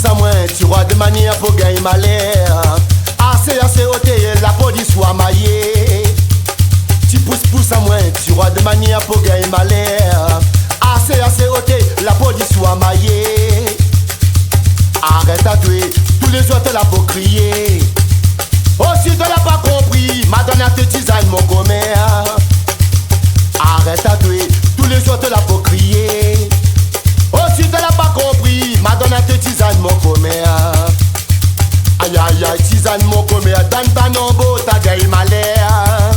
pousse à moins, tu vois de manière pour gagner malheur. Assez, assez ôté, la police soit maillée. Tu pousse à moins, tu vois de manière pour gagner malheur. Assez, assez ôté, la police soit maillée. Arrête à tuer, tous les autres là pour crier. Oh si tu l'as pas compris, madonna te tisane mon commère. Arrête à tuer, tous les autres là pour crier. Oh si tu l'as pas compris, madonna te tisane mon commère. Aïe aïe aïe, tisane mon commère, donne ta nombo, ta gagné malheur.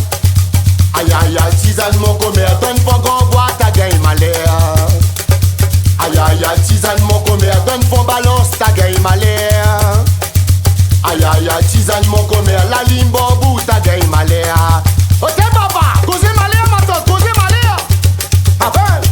Aïe aïe aïe, tisane mon commère, donne pas grand bois, ta gagné malheur. Aïe aïe aïe, tisane mon commère, donne fond balance, ta gagné malheur. Aïe aïe aïe, tisane mon commère, la ligne bambou, ta gagné malheur. Ok papa, causez malheur ma tante, causez malheur. Ah ben